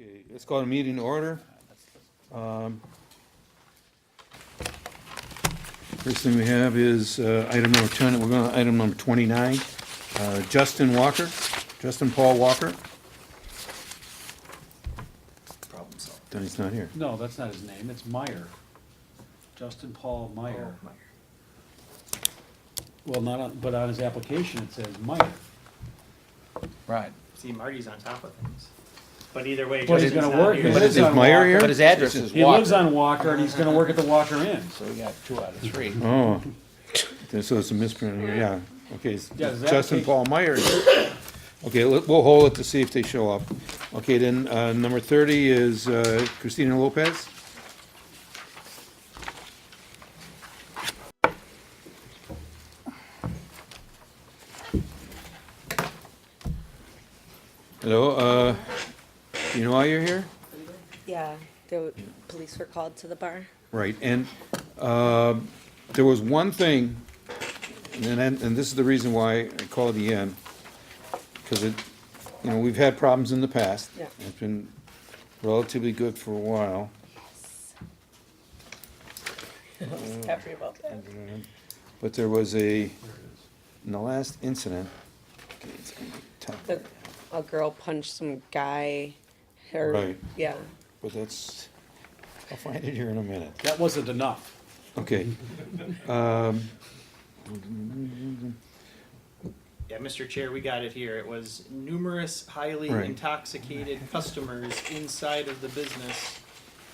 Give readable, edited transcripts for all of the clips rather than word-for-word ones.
Okay, let's call the meeting to order. First thing we have is item number 10, we're going to item number 29. Justin Paul Walker. Problem solved. Then he's not here. No, that's not his name, it's Meyer. Justin Paul Meyer. Oh, Meyer. Well, not on, but on his application it says Meyer. Right. See, Marty's on top of things. But either way, But he's Justin's gonna not work, here. he But lives is on Meyer Walker. here? But his address is He Walker. lives on Walker and he's gonna work at the Walker Inn. So we got 2 out of 3. Oh, so it's a misprint here, yeah. Okay, Yeah, does that Justin take- Paul Meyer. Okay, we'll hold it to see if they show up. Okay, then, number 30 is Christina Lopez. Hello, do you know why you're here? Yeah, the police were called to the bar. Right, and there was one thing, and this is the reason why I called the end, because we've had problems in the past. Yeah. It's been relatively good for a while. I was happy about that. But there was in the last incident, okay, it's gonna be tough, A girl punched some guy, her, Right. yeah. but I'll find it here in a minute. That wasn't enough. Okay. Yeah, Mr. Chair, we got it here. It was numerous highly Right. intoxicated customers inside of the business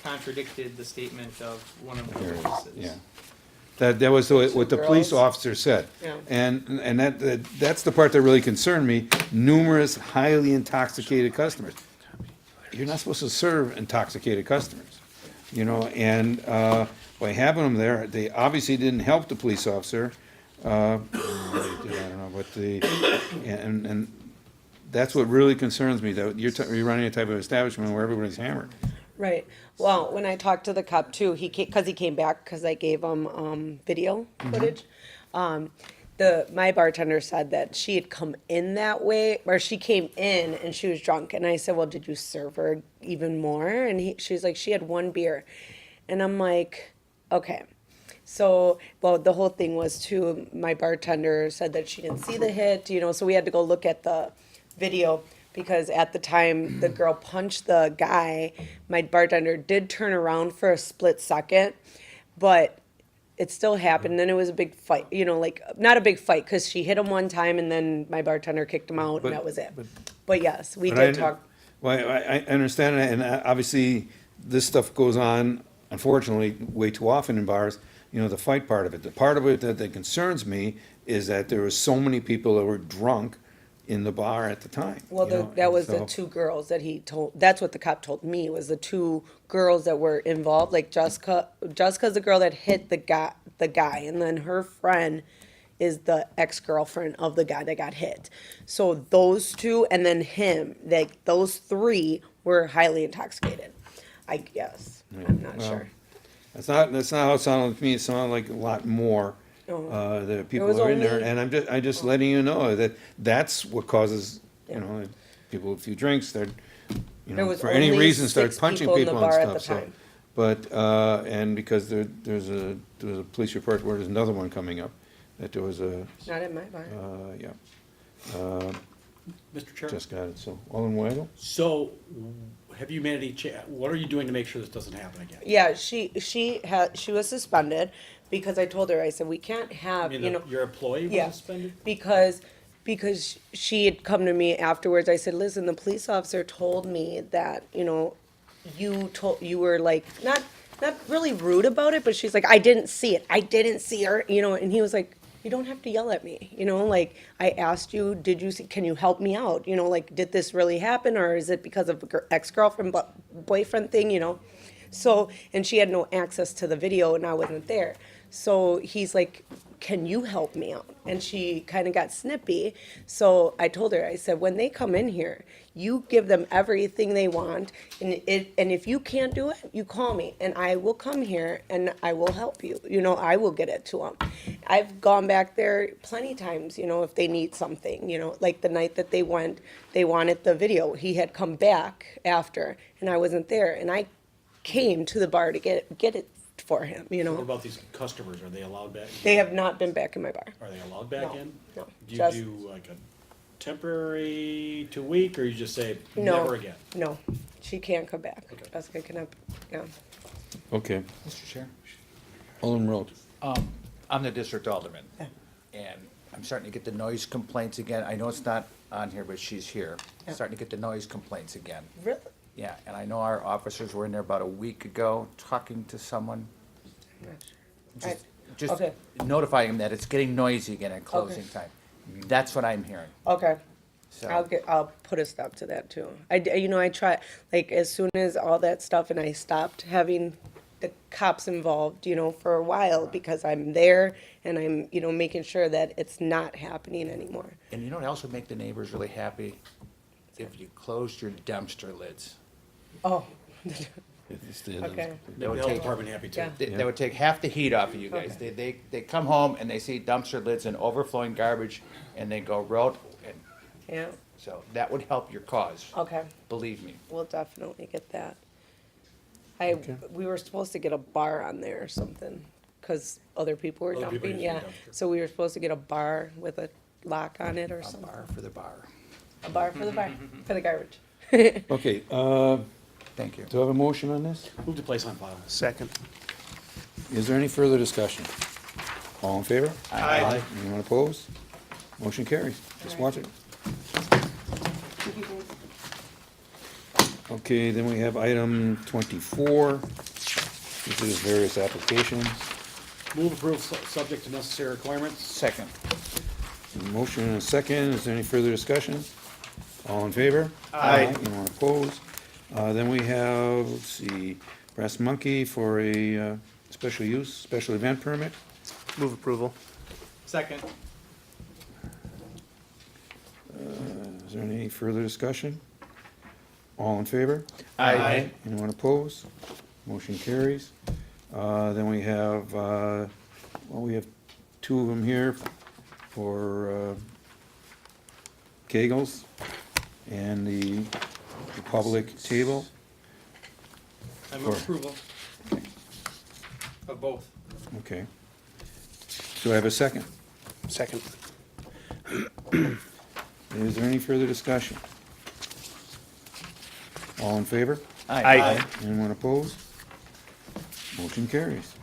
contradicted the statement of one of the There it is, witnesses. yeah. That was what the police girls. officer said. Yeah. And that's the part that really concerned me, numerous highly intoxicated customers. You're not supposed to serve intoxicated customers, and by having them there, they obviously didn't help the police officer. I don't know, but and that's what really concerns me, that you're running a type of establishment where everybody's hammered. Right. Well, when I talked to the cop too, he came back because I gave him video footage. My bartender said that she had come in that way, or she came in and she was drunk, and I said, "Well, did you serve her even more?" And she was like, "She had 1 beer," and I'm like, "Okay." So, well, the whole thing was too, my bartender said that she didn't see the hit, so we had to go look at the video, because at the time the girl punched the guy, my bartender did turn around for a split second, but it still happened. Then it was a big fight, not a big fight, because she hit him one time and then my bartender kicked him out, But- and that was it. but- But yes, we But I did kn- talk. Well, I understand that, and obviously, this stuff goes on, unfortunately, way too often in bars, the fight part of it. The part of it that concerns me is that there were so many people that were drunk in the bar at the time. Well, that was the 2 girls that he told, that's what the cop told me, was the 2 girls that were involved, like Jessica's the girl that hit the guy, and then her friend is the ex-girlfriend of the guy that got hit. So those 2, and then him, those 3 were highly intoxicated, I guess. I'm not well, sure. That's not how it sounded to me. It sounded like a lot more, Oh. that people was are in there. only- And I'm just letting you know that that's what causes, people with a few drinks, they're, There was for any only reason, start 6 punching people in the people and bar at stuff, the so. time. But, and because there's a police report where there's another one coming up, that there was Not in my bar. yeah. Mr. Chair? Just got it, so, all in one? So, have you made any what are you doing to make sure this doesn't happen again? Yeah, she was suspended because I told her, I said, we can't I have, mean, your employee Yeah, was suspended? because she had come to me afterwards. I said, listen, the police officer told me that, you were like, not really rude about it, but she's like, I didn't see it. I didn't see her, and he was like, you don't have to yell at me, like, I asked you, did you see, can you help me out? Like, did this really happen, or is it because of ex-girlfriend, boyfriend thing, So, and she had no access to the video and I wasn't there. So he's like, can you help me out? And she kind of got snippy. So I told her, I said, when they come in here, you give them everything they want. And if you can't do it, you call me and I will come here and I will help you. You know, I will get it to them. I've gone back there plenty times, you know, if they need something, you know, like the night that they went, they wanted the video. He had come back after and I wasn't there. And I came to the bar to get it for him, you What know. about these customers? Are they allowed back? They have not been back in my bar. Are they allowed back No, in? no, Do you just- do like a temporary 2 week, or you just say No. never again? No, she can't come back. Okay. Jessica cannot, yeah. Okay. Mr. Chair? Alderman Rhodes. I'm the district alderman, and I'm starting to get the noise complaints again. I know it's not on here, but she's here. Yeah. Starting to get the noise complaints again. Really? Yeah, and I know our officers were in there about a week ago talking to someone. Just- Just Okay. notifying them that it's getting noisy again at closing Okay. time. That's what I'm hearing. Okay. So, I'll put a stop to that too. I try, like, as soon as all that stuff and I stopped having the cops involved, you know, for a while because I'm there and I'm, you know, making sure that it's not happening anymore. and you know what else would make the neighbors really happy? If you closed your dumpster lids. Oh, It's the- okay. Make That the would health take, department happy too. Yeah. that would take half the heat off of you guys. Okay. They come home and they see dumpster lids and overflowing garbage, and they go road, and Yeah, so that would help your cause, okay. believe me. We'll definitely get that. Okay. We were supposed to get a bar on there or something, cause other people were Other people dumping, using yeah. the dumpster. So we were supposed to get a bar with a lock on it or A something. bar for the bar. A bar for the bar, for the garbage. Okay, Thank you. do I have a motion on this? Move to place on file. Second. Is there any further discussion? All in favor? Aye. Anyone opposed? Motion carries. Just watch it. Okay, then we have item 24. This is various applications. Move approval, subject to necessary requirements. Second. Motion and a second. Is there any further discussion? All in favor? Aye. Anyone opposed? Then we have, let's see, Brass Monkey for a special use, special event permit. Move approval. Second. Is there any further discussion? All in favor? Aye. Anyone opposed? Motion carries. Then we have, we have two of them here for Kegels and the public table. I move Or- approval. Of both. Okay. Do I have a second? Second. Is there any further discussion? All in favor? Aye. Anyone opposed? Motion carries.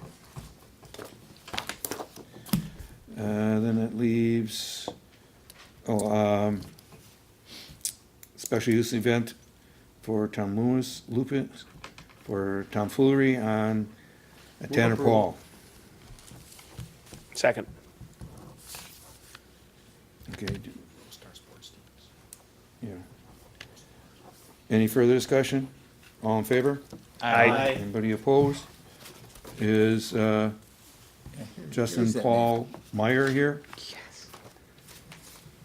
Then it leaves, special use event for Tom Lupus, for tomfoolery on at Tanner approval. Paul. Second. Okay, Star Sports teams. yeah. Any further discussion? All in favor? Aye. Anybody opposed? Is Justin Here's that Paul Meyer here? Yes.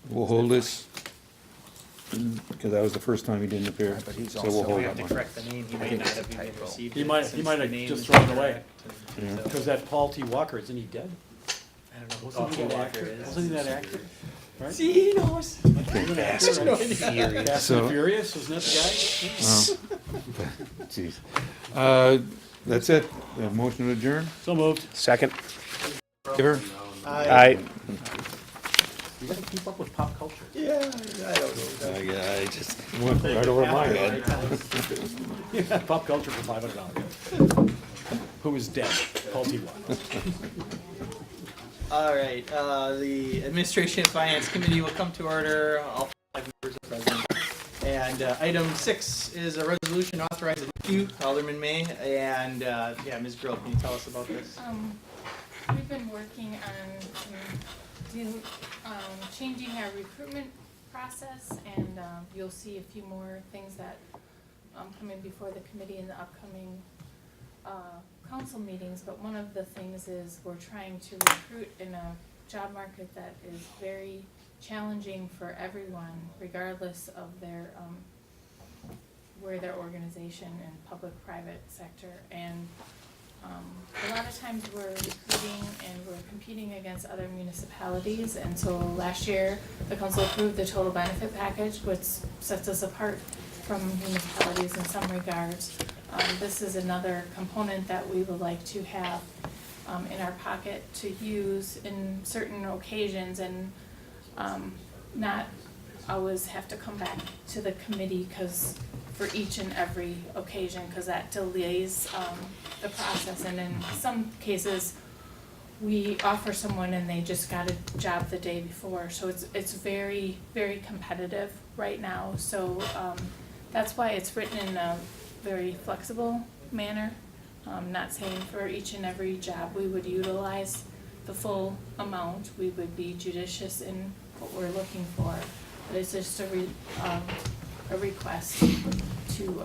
We'll hold this, because that was the first time he didn't appear. But he's So we'll also- hold We that have to one. correct the name, he may think not it's a have even typo. received He it. might- he since might the have name just is thrown it away. incorrect. Yeah. So, Because that Paul T. Walker, isn't he dead? I don't know who Wasn't he Paul that Walker actor? is. Wasn't he that actor? Right? See, he knows. Fast and So- the Furious, wasn't that the guy? Jeez. That's it. Motion to adjourn? So moved. Second. Favor? Aye. You gotta keep up with pop culture. Yeah, I just went right over my head. Yeah, pop culture for $500. Who is dead? Paul T. Walker. All right, the Administration and Finance Committee will come to order. All 5 members are present. And item 6 is a resolution authorizing you, Alderman May, and Ms. Grill, can you tell us about this? We've been working on changing our recruitment process, and you'll see a few more things that come in before the committee in the upcoming council meetings, but one of the things is we're trying to recruit in a job market that is very challenging for everyone, regardless of their, where their organization in public, private sector. And a lot of times we're recruiting and we're competing against other municipalities. And so last year, the council approved the total benefit package, which sets us apart from municipalities in some regards. This is another component that we would like to have in our pocket to use in certain occasions and not always have to come back to the committee for each and every occasion, because that delays the process. And in some cases, we offer someone and they just got a job the day before. So it's very, very competitive right now. So that's why it's written in a very flexible manner. Not saying for each and every job we would utilize the full amount. We would be judicious in what we're looking for. But it's just a request to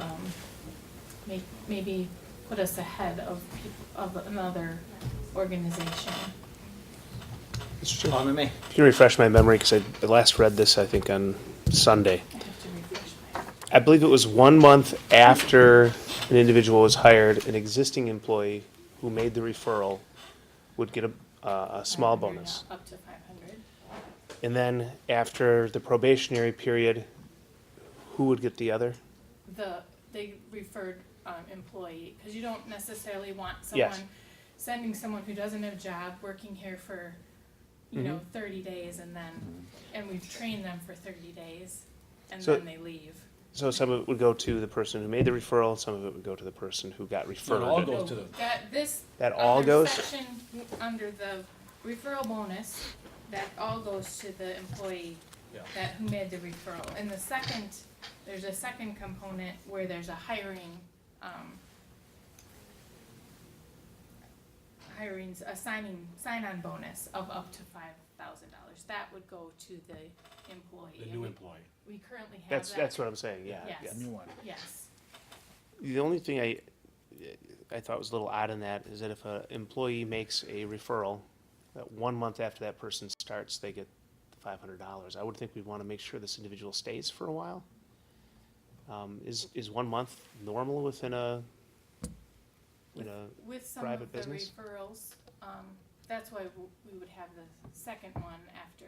maybe put us ahead of another organization. Alderman May. Can you refresh my memory, because I last read this, I think, on Sunday. I have to refresh my. I believe it was 1 month after an individual was hired, an existing employee who made the referral would get a small 500, bonus. yeah, up to 500. And then after the probationary period, who would get the other? The referred employee, because you don't necessarily want Yes. someone, sending someone who doesn't have a job, working here for, you know, 30 days and we've trained them for 30 days and So- then they leave. So some of it would go to the person who made the referral, some of it would go to the person who got It all referred. goes to the, That all under goes? section, under the referral bonus, that all goes to the employee yeah. who made the referral. And the second, there's a second component where there's a hiring, sign-on bonus of up to $5,000. That would go to the employee. The And new we- employee. We currently have that. That's what I'm saying, yeah. Yes. yeah. New one. Yes. The only thing I thought was a little odd in that is that if an employee makes a referral, that 1 month after that person starts, they get the $500. I would think we'd want to make sure this individual stays for a while. Is 1 month normal within a With some private of the business? referrals, that's why we would have the second one after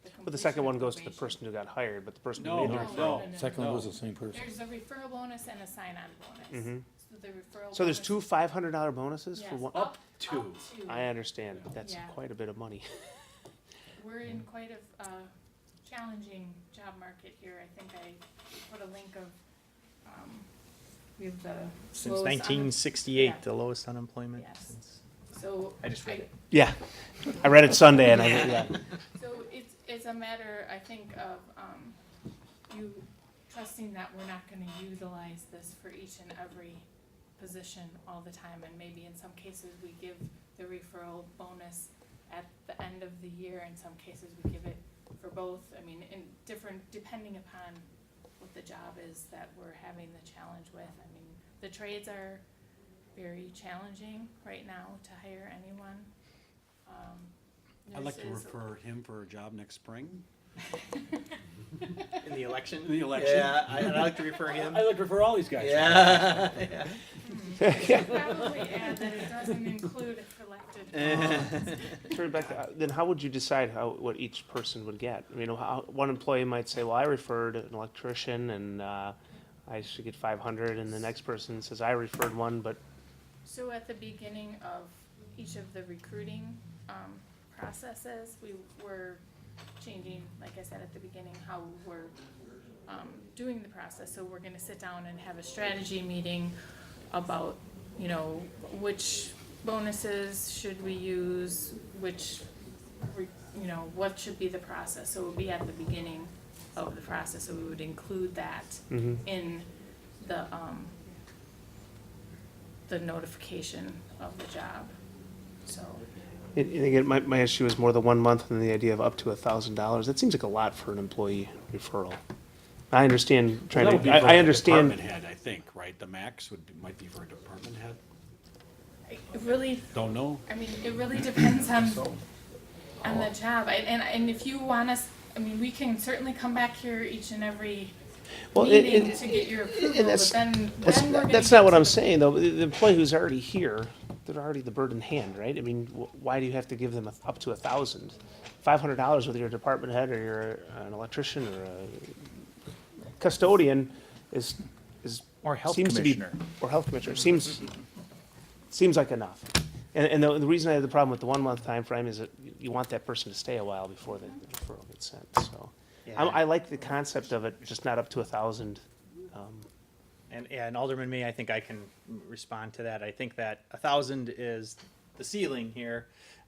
the completion But the second of one goes to the probation. person who got hired, but the person who No, made the No, referral. no, no, no. Second one No. was the same person. There's a referral bonus and a sign-on bonus. Mhm. So the referral. So there's bonus- two $500 bonuses for Yes, one? Up to. Up to. I understand, but that's Yeah. quite a bit of money. We're in quite a challenging job market here. I think I put a link of, we have the Since lowest 1968, yeah. the lowest unemployment. Yes. Since, So. I just read it. Yeah, I read it Sunday and yeah. So it's a matter, I think, of, you trusting that we're not gonna utilize this for each and every position all the time, and maybe in some cases we give the referral bonus at the end of the year, in some cases we give it for both, I mean, in different, depending upon what the job is that we're having the challenge with. I mean, the trades are very challenging right now to hire anyone. I'd like to Nurses- refer him for a job next spring. In the election? In the election. Yeah, I'd like to refer him. I'd like to refer all these guys. Yeah. Yeah. Probably add that it doesn't include elected. So Rebecca, then how would you decide what each person would get? I mean, one employee might say, well, I referred an electrician and I should get 500, and the next person says, I referred one, but So at the beginning of each of the recruiting processes, we were changing, like I said at the beginning, how we're doing the process. So we're gonna sit down and have a strategy meeting about, you know, which bonuses should we use, which, you know, what should be the process. So it would be at the beginning of the process, so we would include that in the notification of the job, so. and again, my issue is more the 1 month than the idea of up to $1,000. That seems like a lot for an employee referral. I understand That trying would be to, for I a understand. Department head, I think, right? The max might be for a department head. It really, Don't know. I mean, it really depends on the job. And if you want us, I mean, we can certainly come back here each and every Well, meeting to get your approval, but that's- then we're gonna. That's not what I'm saying, though. The employee who's already here, they're already the bird in hand, right? I mean, why do you have to give them up to $1,000? $500 whether you're a department head or you're an electrician or a custodian is. Or health seems to be- commissioner. Or health commissioner, seems like enough. And the reason I have the problem with the 1 month time frame is that you want that person to stay a while before the referral gets sent, so. I like the concept of it, just not up to 1,000. And Alderman May, I think I can respond to that. I think that 1,000 is the ceiling here.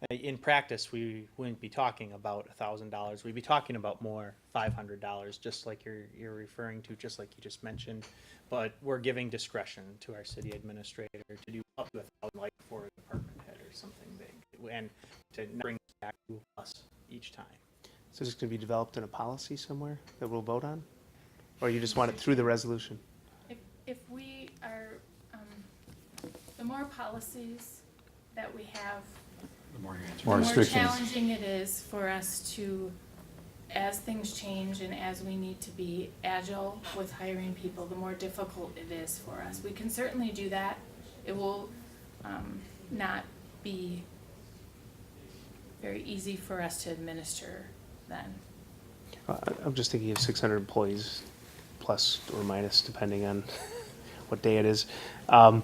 In practice, we wouldn't be talking about $1,000. We'd be talking about more, $500, just like you're referring to, just like you just mentioned. But we're giving discretion to our city administrator to do up to 1,000, like for a department head or something big, and to bring it back to us each time. So is this gonna be developed in a policy somewhere that we'll vote on? Or you just want it through the resolution? If we are, the more policies that we have, More the more restrictions. challenging it is for us to, as things change and as we need to be agile with hiring people, the more difficult it is for us. We can certainly do that. It will not be very easy for us to administer then. I'm just thinking of 600 employees, plus or minus, depending on what day it is. The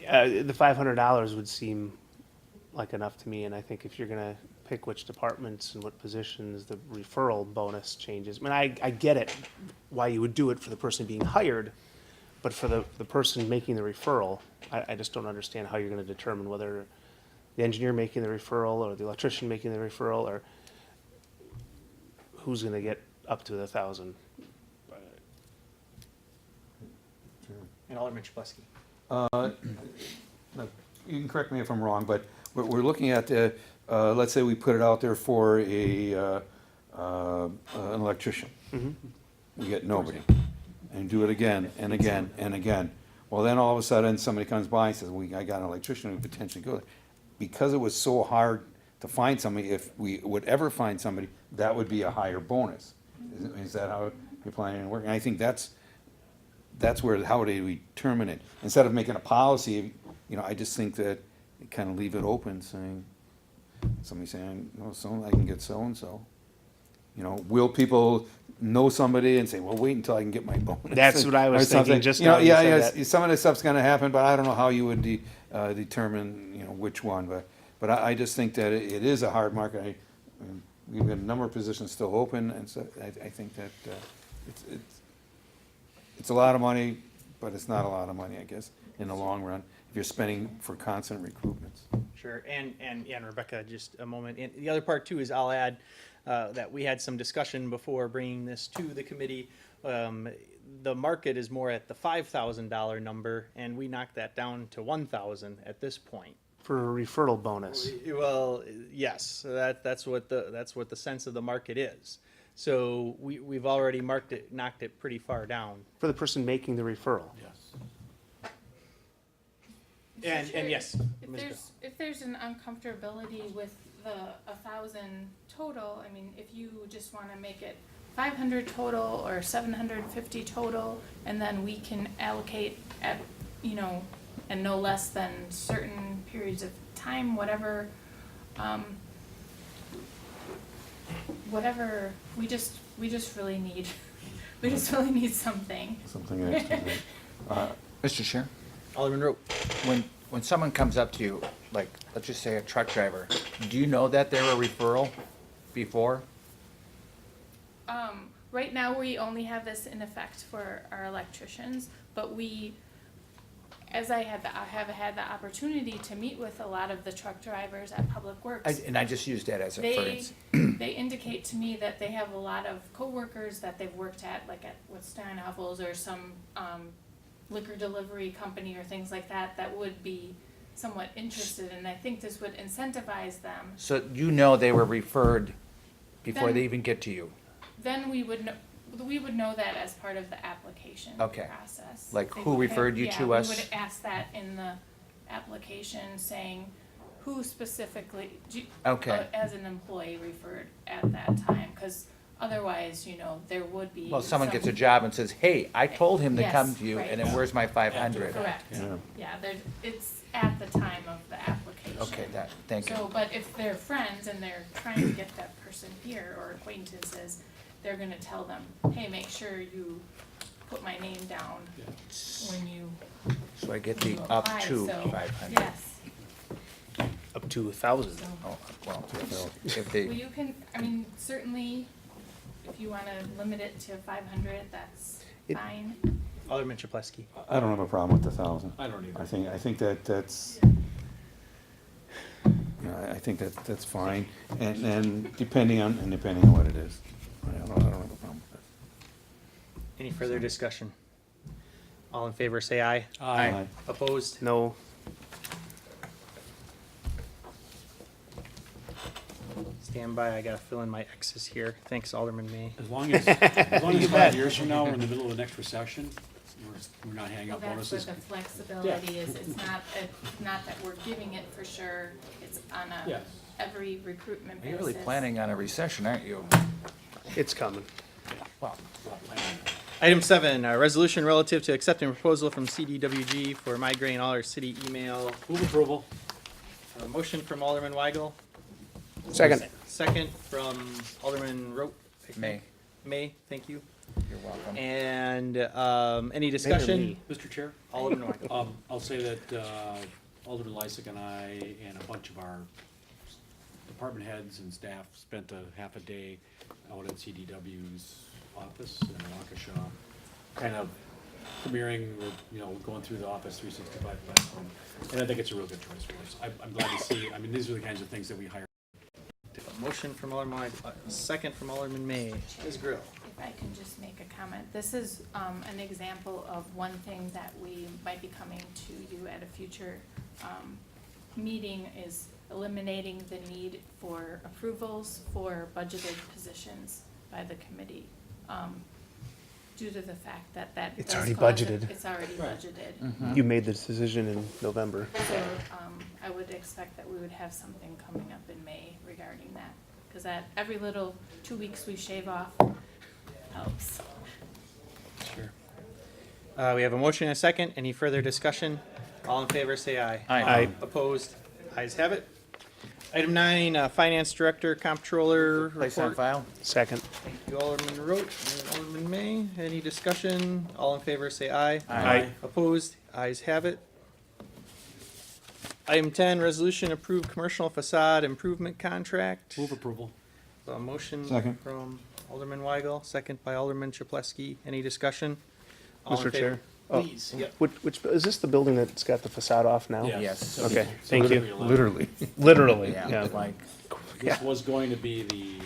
$500 would seem like enough to me, and I think if you're gonna pick which departments and what positions, the referral bonus changes. I mean, I get it, why you would do it for the person being hired, but for the person making the referral, I just don't understand how you're gonna determine whether the engineer making the referral or the electrician making the referral, or who's gonna get up to the 1,000. And Alderman Chableski. You can correct me if I'm wrong, but we're looking at, let's say we put it out there for an electrician. We get nobody, and do it again and again and again. Well, then all of a sudden, somebody comes by and says, I got an electrician who potentially go there. Because it was so hard to find somebody, if we would ever find somebody, that would be a higher bonus. Is that how you're planning to work? And I think that's where, how do we determine it? Instead of making a policy, I just think that you kind of leave it open, saying, somebody saying, I can get so-and-so. Will people know somebody and say, well, wait until I can get my bonus? That's what I was Or something. thinking, just now you said that. Some of this stuff's gonna happen, but I don't know how you would determine, which one, but I just think that it is a hard market. We've got a number of positions still open, and so I think that, it's a lot of money, but it's not a lot of money, I guess, in the long run, if you're spending for constant recruitments. Sure, and Rebecca, just a moment. And the other part too is I'll add that we had some discussion before bringing this to the committee. The market is more at the $5,000 number, and we knocked that down to $1,000 at this point. For a referral bonus. Well, yes, that's what the sense of the market is. So we've already knocked it pretty far down. For the person making the referral. And yes, If there's an uncomfortability with the 1,000 total, I mean, if you just wanna make it 500 total or 750 total, and then we can allocate at, and no less than certain periods of time, whatever, we just really need, something. Something extra. Mr. Chair, Alderman Root. when someone comes up to you, like, let's just say a truck driver, do you know that they're a referral before? Right now, we only have this in effect for our electricians, but as I have had the opportunity to meet with a lot of the truck drivers at Public Works. And I just used that as a for instance. They indicate to me that they have a lot of coworkers that they've worked at, like with Steinhoffels or some, liquor delivery company or things like that, that would be somewhat interested, and I think this would incentivize them. So they were referred before they even get to you? Then we would know that as part of the application Okay. process. Like They who would have- referred you to us? Yeah, we would ask that in the application saying who specifically, Okay. as an employee referred at that time, because otherwise, you know, there would be. Well, someone gets a some- job and says, hey, I told him to Yes, come to you, right. and then where's my 500? Correct, Yeah. yeah, it's at the time of the application. Okay, thank you. So, but if they're friends and they're trying to get that person here, or acquaintances, they're gonna tell them, hey, make sure you put my name down when you So I get the up apply, to so, 500. yes. Up to 1,000. So, Oh, well, if well, they, you can, I mean, certainly, if you wanna limit it to 500, that's It- fine. Alderman Chaplesky. I don't have a problem with the 1,000. I don't either. I think that's, I think that's fine, and depending on what it is. I don't have a problem with it. Any further discussion? All in favor, say aye. Aye. Opposed? No. Stand by, I gotta fill in my X's here. Thanks, Alderman May. As long as 5 years from now, we're in the middle of the next recession, we're not handing Well, out that's where bonuses. the flexibility is, it's not that we're giving it for sure, it's on Yeah. every recruitment basis. you're really planning on a recession, aren't you? It's coming. Well, Item 7, resolution relative to accepting proposal from CDWG for migrating all our city email. Move approval. A motion from Alderman Weigel. Second. Second from Alderman Rote. I think. May, May, thank you. you're welcome. And, any discussion? Mr. Chair, Alderman Weigel. I'll say that Alderman Lysick and I and a bunch of our department heads and staff spent a half a day out at CDW's office in Waukesha, kind of premiering, or, going through the Office 365 platform. And I think it's a real good choice for us. I'm glad to see, these are the kinds of things that we hire. Motion from Alderman Weigel, second from Alderman May. Ms. Grill. If I can just make a comment, this is an example of one thing that we might be coming to you at a future meeting, is eliminating the need for approvals for budgeted positions by the committee, due to the fact that It's does already cause budgeted. It's already Right. budgeted. You made the decision in November. So, I would expect that we would have something coming up in May regarding that, because that, every little 2 weeks we shave off helps. Sure. We have a motion and a second. Any further discussion? All in favor, say aye. Aye. Opposed? Ayes have it. Item 9, Finance Director, Comptroller Place on report. file? Second. Thank you, Alderman Rote and Alderman May. Any discussion? All in favor, say aye. Aye. Opposed? Ayes have it. Item 10, Resolution approved commercial facade improvement contract. Move approval. A motion Second. from Alderman Weigel, second by Alderman Chaplesky. Any discussion? All in Mr. favor? Chair. Oh, Please, yep. which, is this the building that's got the facade off now? Yeah. Yes. Okay, thank you. Literally. Literally, Yeah, yeah. like This was going to be the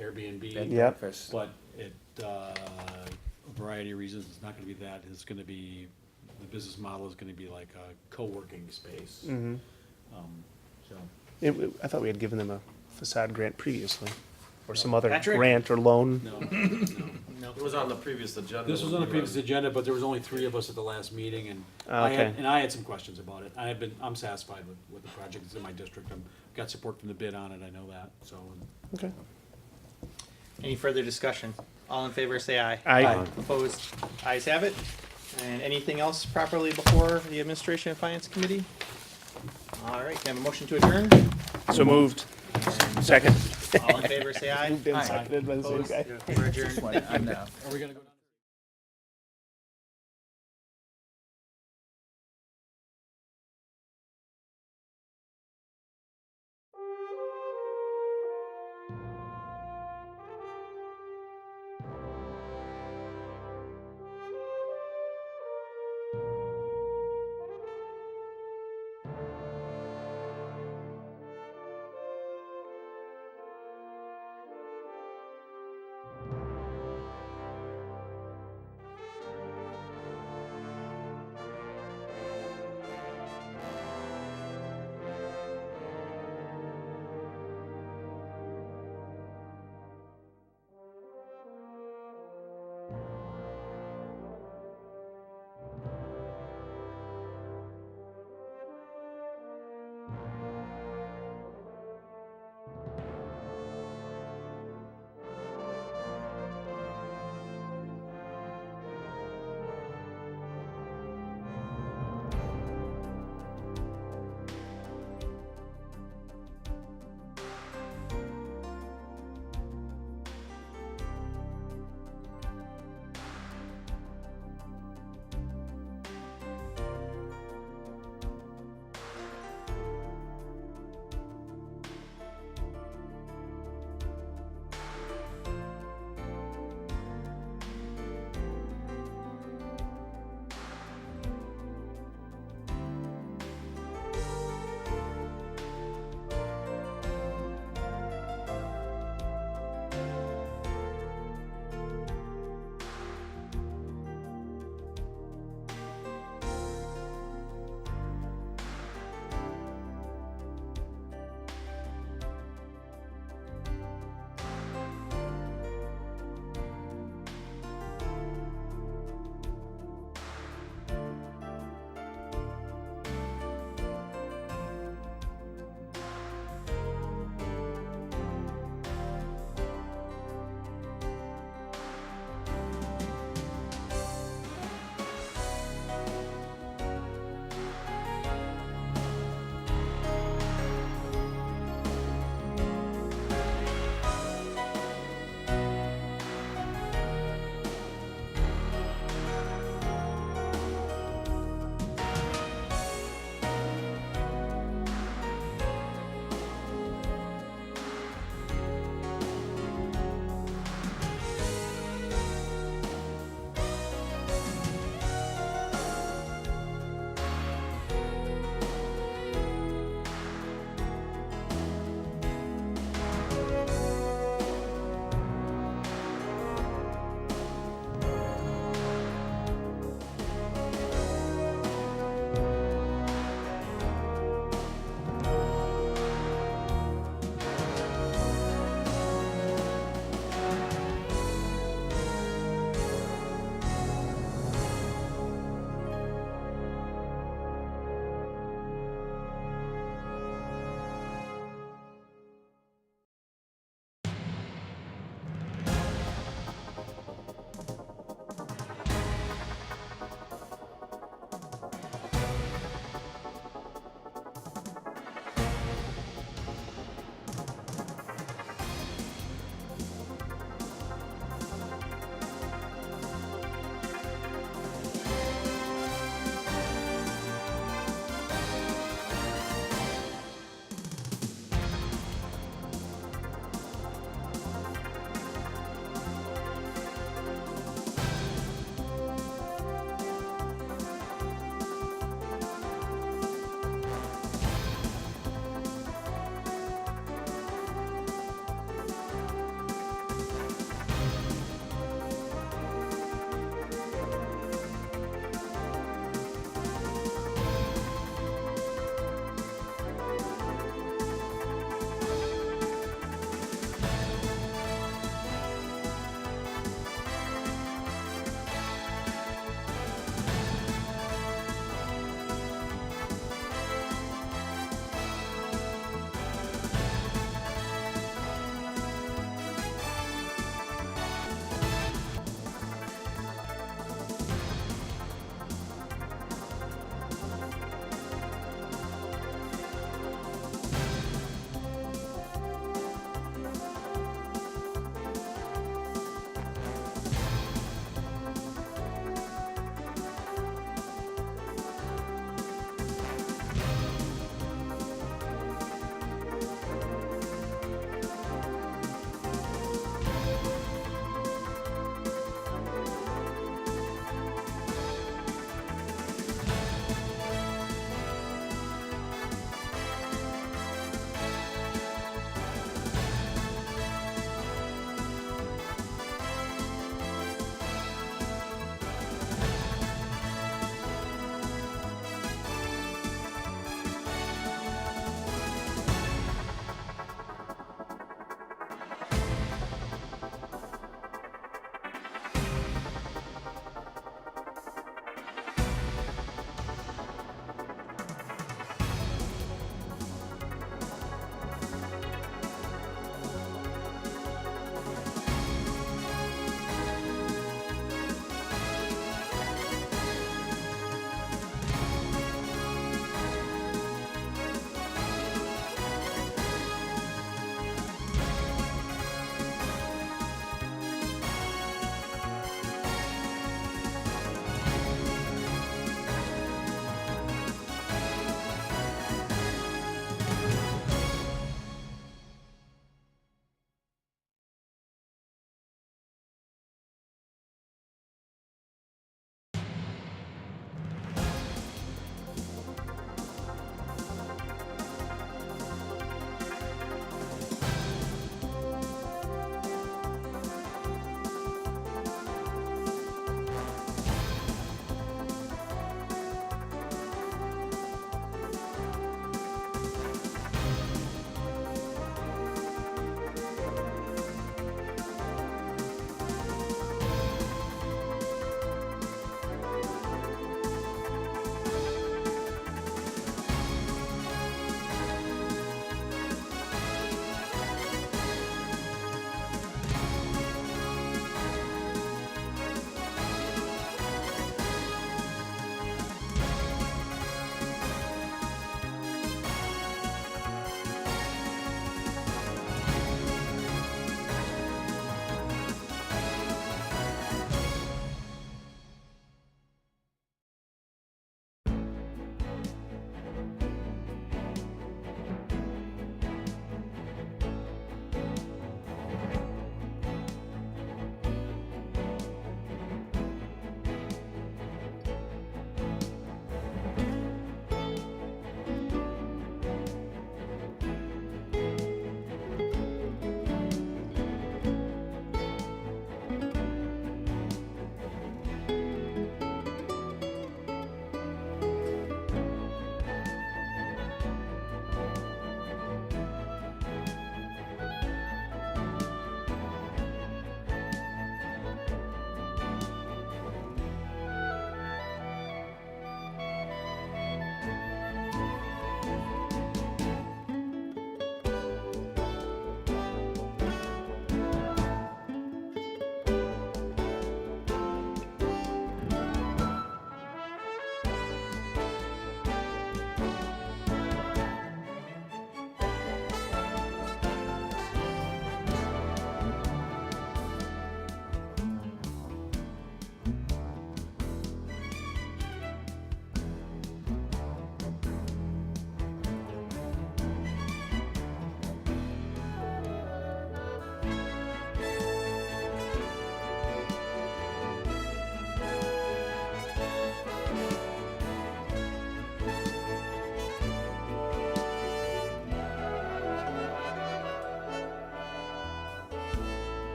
Airbnb. bed Yep. breakfast. But it, a variety of reasons, it's not gonna be that, it's gonna be, the business model is gonna be like a co-working space. Mhm. So, I thought we had given them a facade grant previously, or some other Patrick? grant or loan. no, No. It was on the previous agenda. this was on the previous agenda, but there was only 3 of us at the last meeting, and Okay. I had some questions about it. I'm satisfied with the project, it's in my district, got support from the bid on it, I know that, so. Okay. Any further discussion? All in favor, say aye. Aye. Opposed? Ayes have it. And anything else properly before the Administration and Finance Committee? All right, can I have a motion to adjourn? So moved. Second. All in favor, say aye. Moved and seconded by the same Opposed? guy. We're adjourned. I'm now. Are we gonna go down?